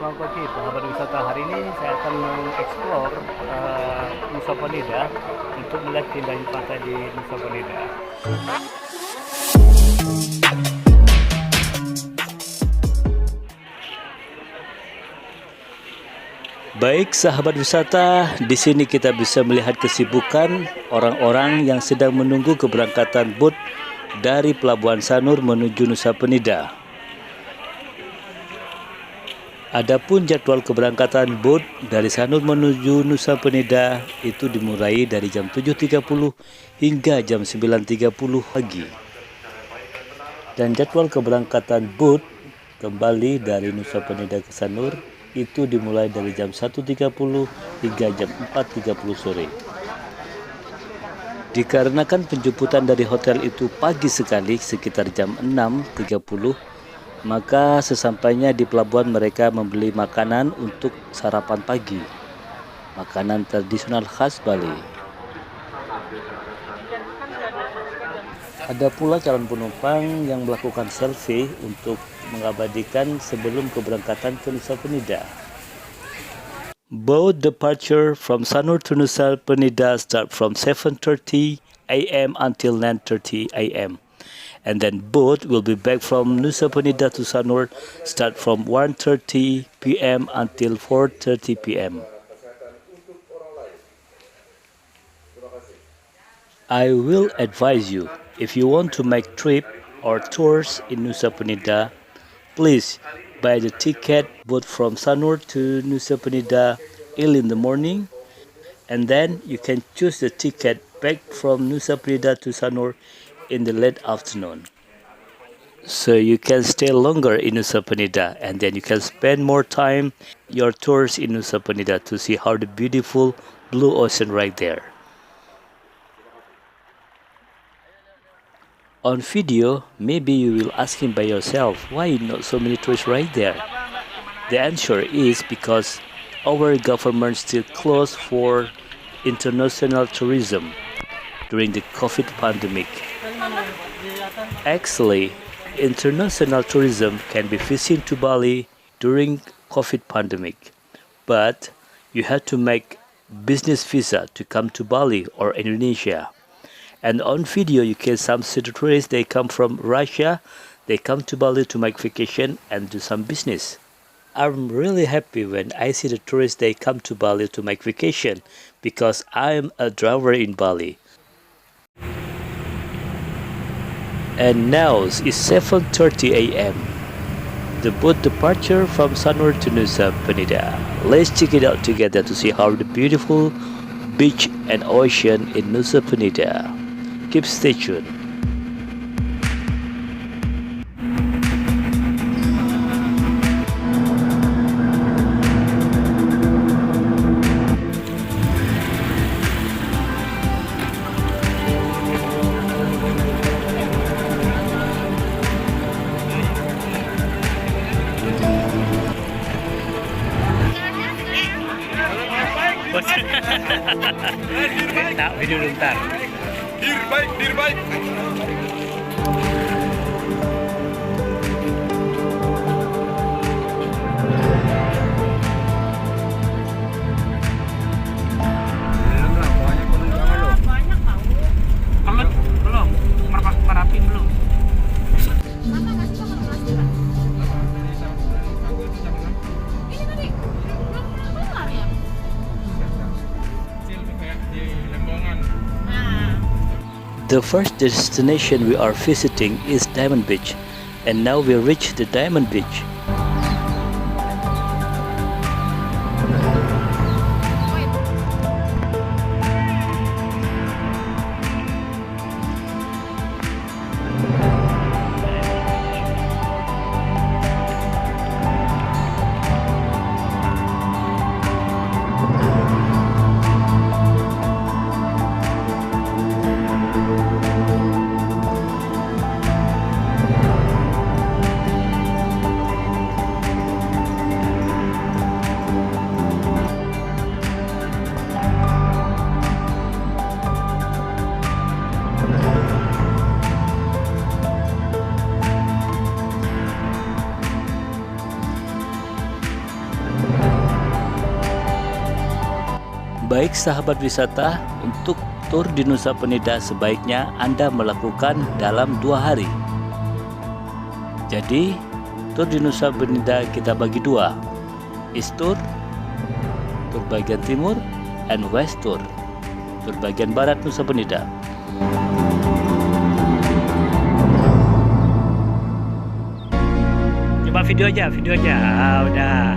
kelompok kita, sahabat wisata. Hari ini saya akan mengeksplor Nusa Penida untuk melihat keindahan pantai di Nusa Penida. Baik sahabat wisata, di sini kita bisa melihat kesibukan orang-orang yang sedang menunggu keberangkatan boat dari Pelabuhan Sanur menuju Nusa Penida. Adapun jadwal keberangkatan boat dari Sanur menuju Nusa Penida itu dimulai dari jam 7.30 hingga jam 9.30 pagi. Dan jadwal keberangkatan boat kembali dari Nusa Penida ke Sanur itu dimulai dari jam 1.30 hingga jam 4.30 sore. Dikarenakan penjemputan dari hotel itu pagi sekali sekitar jam 6.30, maka sesampainya di pelabuhan mereka membeli makanan untuk sarapan pagi. Makanan tradisional khas Bali. Ada pula calon penumpang yang melakukan selfie untuk mengabadikan sebelum keberangkatan ke Nusa Penida. Boat departure from Sanur to Nusa Penida start from 7:30 a.m. until 9:30 a.m. And then boat will be back from Nusa Penida to Sanur start from 1:30 p.m. until 4:30 p.m. I will advise you, if you want to make trip or tours in Nusa Penida, please buy the ticket boat from Sanur to Nusa Penida early in the morning, and then you can choose the ticket back from Nusa Penida to Sanur in the late afternoon. So you can stay longer in Nusa Penida, and then you can spend more time your tours in Nusa Penida to see how the beautiful blue ocean right there. On video, maybe you will ask him by yourself, why not so many tourists right there? The answer is because our government still closed for international tourism during the COVID pandemic. Actually, international tourism can be visiting to Bali during COVID pandemic, but you have to make business visa to come to Bali or Indonesia. And on video, you can see the tourists, they come from Russia, they come to Bali to make vacation and do some business. I'm really happy when I see the tourists, they come to Bali to make vacation because I'm a driver in Bali. And now it's 7:30 a.m. The boat departure from Sanur to Nusa Penida. Let's check it out together to see how the beautiful beach and ocean in Nusa Penida. Keep stay tuned. Tak, video dulu ntar. Dir baik. The first destination we are visiting is Diamond Beach, and now we reach the Diamond Beach. Baik sahabat wisata, untuk tur di Nusa Penida sebaiknya Anda melakukan dalam 2 hari. Jadi, tur di Nusa Penida kita bagi 2. East Tour, tur bagian timur, and West Tour, tur bagian barat Nusa Penida. Coba video aja. Udah.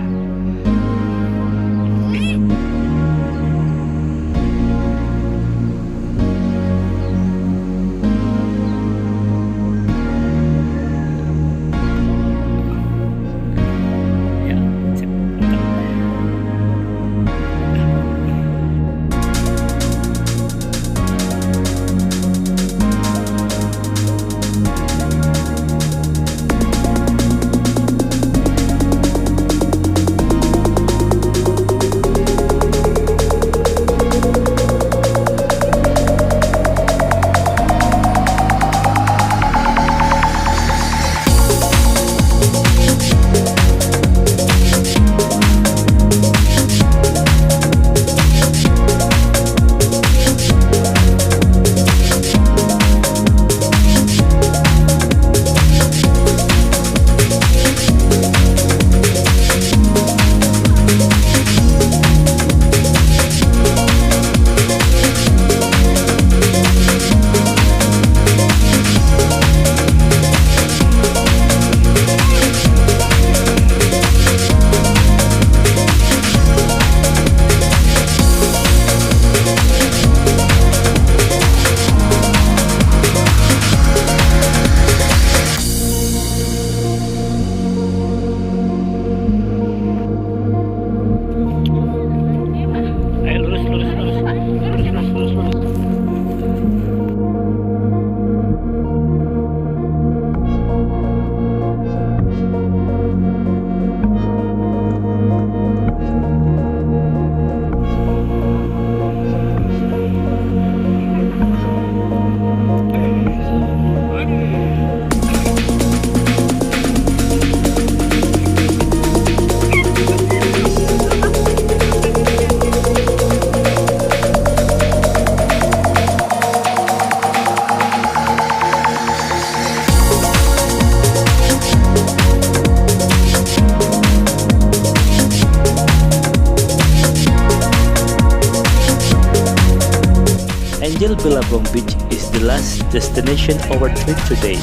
Angel Billabong Beach is the last destination of our trip today.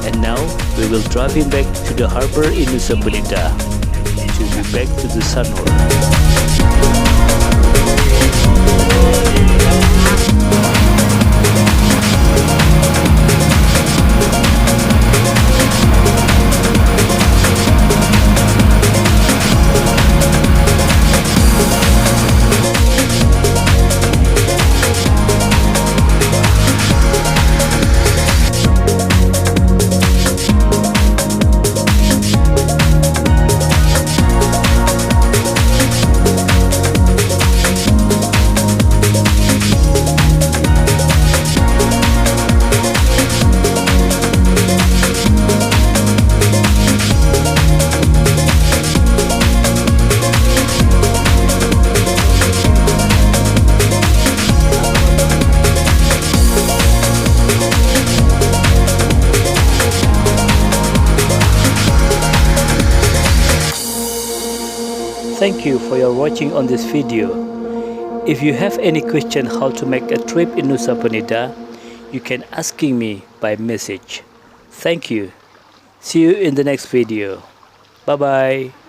And now we will driving back to the harbor in Nusa Penida to be back to the Sanur. Thank you for your watching on this video. If you have any question how to make a trip in Nusa Penida, you can asking me by message. Thank you. See you in the next video. Bye bye.